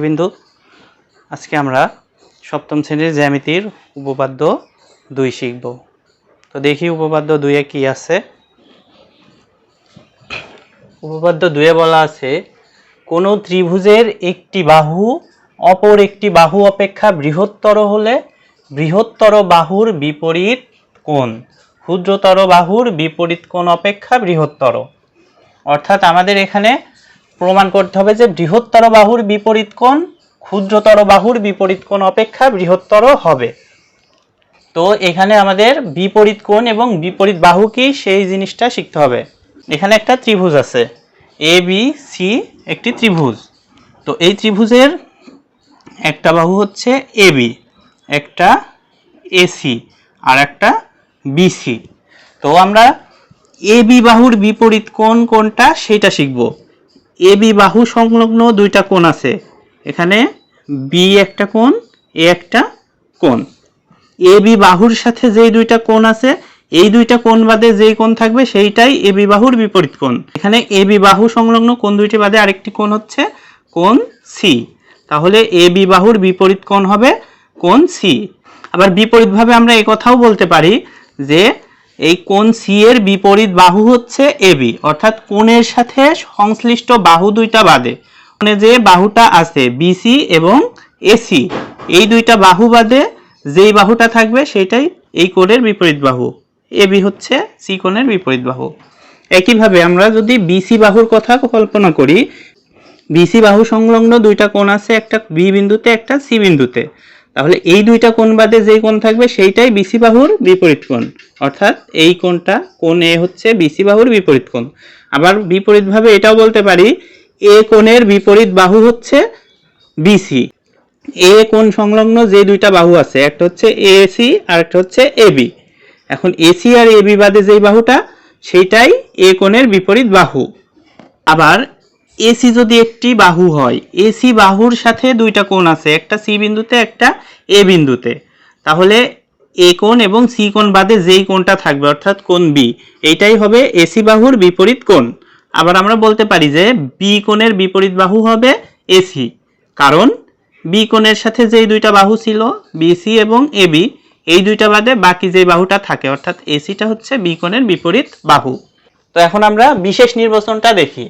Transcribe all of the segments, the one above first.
বিন্দু আজকে আমরা সপ্তম শ্রেণীর জ্যামিতির উপপাদ্য 2 শিখব। তো দেখি উপপাদ্য 2 এ কি আছে। উপপাদ্য 2 এ বলা আছে কোন ত্রিভুজের একটি বাহু অপর একটি বাহু অপেক্ষা বৃহত্তর হলে বৃহত্তর বাহুর বিপরীত কোণ ক্ষুদ্রতর বাহুর বিপরীত কোণ অপেক্ষা বৃহত্তর। অর্থাৎ আমাদের এখানে প্রমাণ করতে হবে যে বৃহত্তর বাহুর বিপরীত কোণ ক্ষুদ্রতর বাহুর বিপরীত কোণ অপেক্ষা বৃহত্তর হবে। তো এখানে আমাদের বিপরীত কোণ এবং বিপরীত বাহু কি সেই জিনিসটা শিখতে হবে। এখানে একটা ত্রিভুজ আছে এ বি সি, একটি ত্রিভুজ। তো এই ত্রিভুজের একটা বাহু হচ্ছে এ বি, একটা এসি আর একটা বিসি। তো আমরা এ বি বাহুর বিপরীত কোণ কোনটা সেটা শিখব। এ বি বাহু সংলগ্ন দুইটা কোণ আছে, এখানে বি একটা কোণ, এ একটা কোণ। এ বি বাহুর সাথে যেই দুইটা কোণ আছে এই দুইটা কোণ বাদে যেই কোণ থাকবে সেইটাই এ বি বাহুর বিপরীত কোণ। এখানে এ বি বাহু সংলগ্ন কোণ দুইটি বাদে আরেকটি কোণ হচ্ছে কোণ সি। তাহলে এ বি বাহুর বিপরীত কোণ হবে কোণ সি। আবার বিপরীতভাবে আমরা এই কথাও বলতে পারি যে এই কোণ সি এর বিপরীত বাহু হচ্ছে এ বি, অর্থাৎ কোণের সাথে সংশ্লিষ্ট বাহু দুইটা বাদে কোণে যে বাহুটা আছে বিসি এবং এসি এই দুইটা বাহু বাদে যেই বাহুটা থাকবে সেটাই এই কোণের বিপরীত বাহু। এ বি হচ্ছে সি কোণের বিপরীত বাহু। একইভাবে আমরা যদি বিসি বাহুর কথা কল্পনা করি, বিসি বাহু সংলগ্ন দুইটা কোণ আছে, একটা বি বিন্দুতে একটা সি বিন্দুতে। তাহলে এই দুইটা কোণ বাদে যেই কোণ থাকবে সেইটাই বিসি বাহুর বিপরীত কোণ, অর্থাৎ এই কোণটা কোণ এ হচ্ছে বিসি বাহুর বিপরীত কোণ। আবার বিপরীতভাবে এটাও বলতে পারি এ কোণের বিপরীত বাহু হচ্ছে বিসি। এ কোণ সংলগ্ন যে দুইটা বাহু আছে একটা হচ্ছে এসি আর একটা হচ্ছে এবি। এখন এসি আর এবি বাদে যেই বাহুটা সেইটাই এ কোণের বিপরীত বাহু। আবার এসি যদি একটি বাহু হয়, এসি বাহুর সাথে দুইটা কোণ আছে, একটা সি বিন্দুতে একটা এ বিন্দুতে। তাহলে এ কোণ এবং সি কোণ বাদে যেই কোণটা থাকবে অর্থাৎ কোণ বি এইটাই হবে এসি বাহুর বিপরীত কোণ। আবার আমরা বলতে পারি যে বি কোণের বিপরীত বাহু হবে এসি, কারণ বি কোণের সাথে যেই দুইটা বাহু ছিল বিসি এবং এবি এই দুইটা বাদে বাকি যে বাহুটা থাকে অর্থাৎ এসিটা হচ্ছে বি কোণের বিপরীত বাহু। তো এখন আমরা বিশেষ নির্বাচনটা দেখি।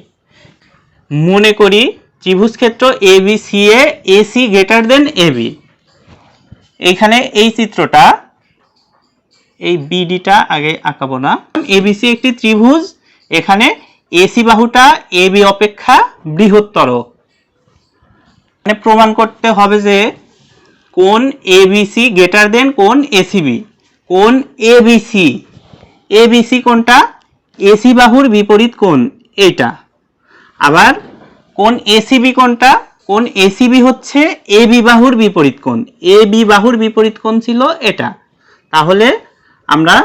মনে করি ত্রিভুজ ক্ষেত্র A B C A AC greater than AB. এইখানে এই চিত্রটা এই বিডিটা আগে আঁকাবো না। এবিসি একটি ত্রিভুজ, এখানে এসি বাহুটা এবি অপেক্ষা বৃহত্তর। মানে প্রমাণ করতে হবে যে কোণ এবিসি গ্রেটার দেন কোণ এসিবি। কোণ এবিসি, এবিসি কোণটা এসি বাহুর বিপরীত কোণ এইটা। আবার কোণ এসিবি কোণটা, কোণ এসিবি হচ্ছে এবি বাহুর বিপরীত কোণ। এবি বাহুর বিপরীত কোণ ছিল এটা। তাহলে আমরা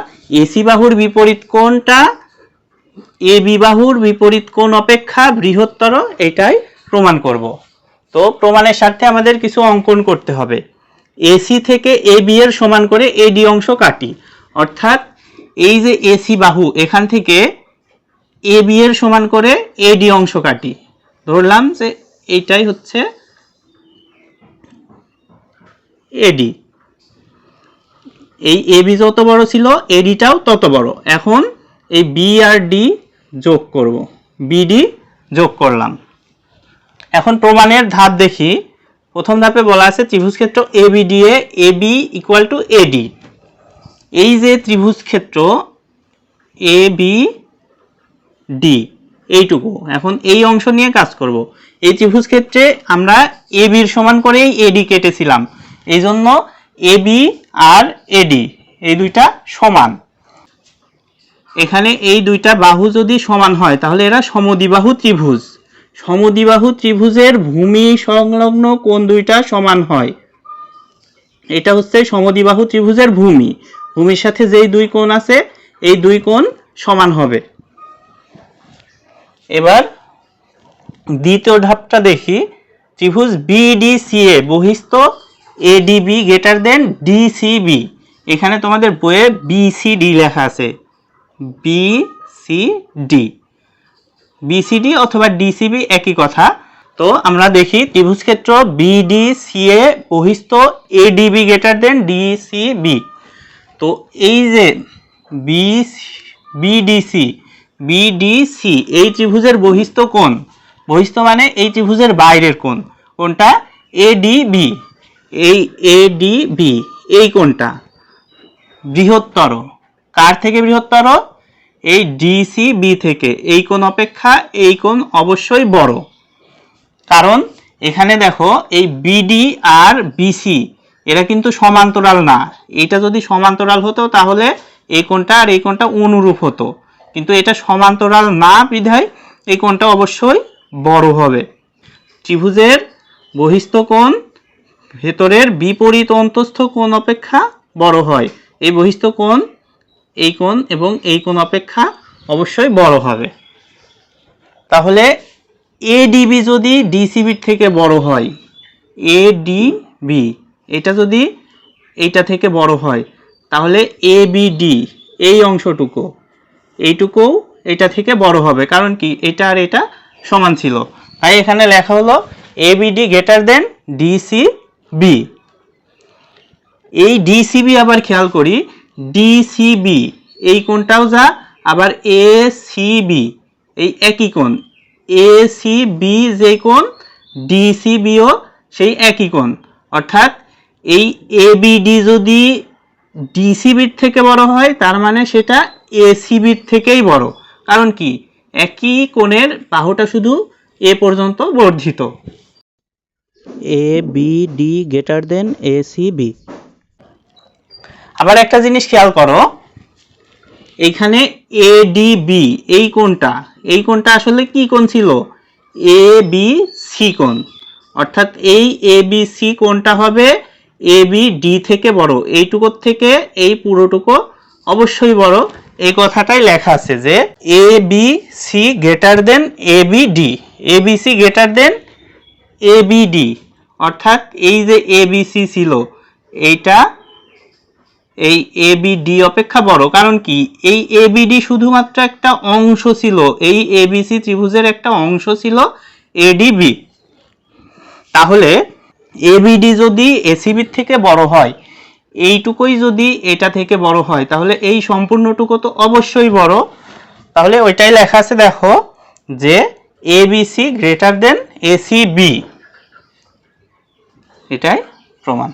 এসি বাহুর বিপরীত কোণটা এবি বাহুর বিপরীত কোণ অপেক্ষা বৃহত্তর এটাই প্রমাণ করব। তো প্রমাণের স্বার্থে আমাদের কিছু অঙ্কন করতে হবে। এসি থেকে এবি এর সমান করে এডি অংশ কাটি, অর্থাৎ এই যে এসি বাহু এখান থেকে এবি এর সমান করে এডি অংশ কাটি। ধরলাম যে এইটাই হচ্ছে এডি। এই এবি যত বড় ছিল এডিটাও তত বড়। এখন এই বি আর ডি যোগ করব, বিডি যোগ করলাম। এখন প্রমাণের ধাপ দেখি। প্রথম ধাপে বলা আছে ত্রিভুজ ক্ষেত্র এবিডি এ এবি ইকুয়াল টু এডি। এই যে ত্রিভুজ ক্ষেত্র এ বি ডি এইটুকু, এখন এই অংশ নিয়ে কাজ করব। এই ত্রিভুজ ক্ষেত্রে আমরা এবির সমান করেই এডি কেটেছিলাম, এই জন্য এবি আর এডি এই দুইটা সমান। এখানে এই দুইটা বাহু যদি সমান হয় তাহলে এরা সমদ্বিবাহু ত্রিভুজ। সমদ্বিবাহু ত্রিভুজের ভূমি সংলগ্ন কোণ দুইটা সমান হয়, এটা হচ্ছে সমদ্বিবাহু ত্রিভুজের ভূমি। ভূমির সাথে যেই দুই কোণ আছে এই দুই কোণ সমান হবে। এবার দ্বিতীয় ধাপটা দেখি। ত্রিভুজ বিডিসিএ বহিস্থ এডিবি গ্রেটার দেন ডিসিবি। এখানে তোমাদের বইয়ে বিসিডি লেখা আছে, বিসিডি, বিসিডি অথবা ডিসিবি একই কথা। তো আমরা দেখি ত্রিভুজ ক্ষেত্র BDCA বহিস্থ ADB greater than DCB। তো এই যে BDC এই ত্রিভুজের বহিস্থ কোণ, বহিস্থ মানে এই ত্রিভুজের বাইরের কোণ, কোনটা ADB, এই ADB এই কোণটা বৃহত্তর, কার থেকে বৃহত্তর? এই DCB থেকে। এই কোণ অপেক্ষা এই কোণ অবশ্যই বড়, কারণ এখানে দেখো এই BD আর BC এরা কিন্তু সমান্তরাল না। এটা যদি সমান্তরাল হতো তাহলে এই কোণটা আর এই কোণটা অনুরূপ হতো, কিন্তু এটা সমান্তরাল না বিধায় এই কোণটা অবশ্যই বড় হবে। ত্রিভুজের বহিস্থ কোণ ভেতরের বিপরীত অন্তস্থ কোণ অপেক্ষা বড় হয়। এই বহিস্থ কোণ এই কোণ এবং এই কোণ অপেক্ষা অবশ্যই বড় হবে। তাহলে ADB যদি DCB থেকে বড় হয়, ADB এটা যদি এইটা থেকে বড় হয়, তাহলে ABD এই অংশটুকু এইটুকুও এটা থেকে বড় হবে, কারণ কি এটা আর এটা সমান ছিল। তাই এখানে লেখা হলো ABD গ্রেটার দেন DCB। এই DCB আবার খেয়াল করি, DCB এই কোণটাও যা, আবার ACB এই একই কোণ, ACB যে কোণ DCBও সেই একই কোণ। অর্থাৎ এই ABD যদি DCB থেকে বড় হয় তার মানে সেটা ACB থেকেই বড়, কারণ কি একই কোণের বাহুটা শুধু এ পর্যন্ত বর্ধিত। ABD greater than ACB। আবার একটা জিনিস খেয়াল করো, এইখানে ADB এই কোণটা আসলে কি কোণ ছিল? ABC কোণ। অর্থাৎ এই ABC কোণটা হবে ABD থেকে বড়, এইটুকুর থেকে এই পুরোটুকু অবশ্যই বড়। এই কথাটাই লেখা আছে যে ABC greater than ABD, ABC greater than ABD। অর্থাৎ এই যে ABC ছিল এইটা এই ABD অপেক্ষা বড়, কারণ কি এই ABD শুধুমাত্র একটা অংশ ছিল, এই ABC ত্রিভুজের একটা অংশ ছিল ADB। তাহলে ABD যদি ACB থেকে বড় হয়, এইটুকুই যদি এটা থেকে বড় হয়, তাহলে এই সম্পূর্ণটুকু তো অবশ্যই বড়। তাহলে ওইটাই লেখা আছে দেখো যে ABC গ্রেটার দেন ACB, এটাই প্রমাণ।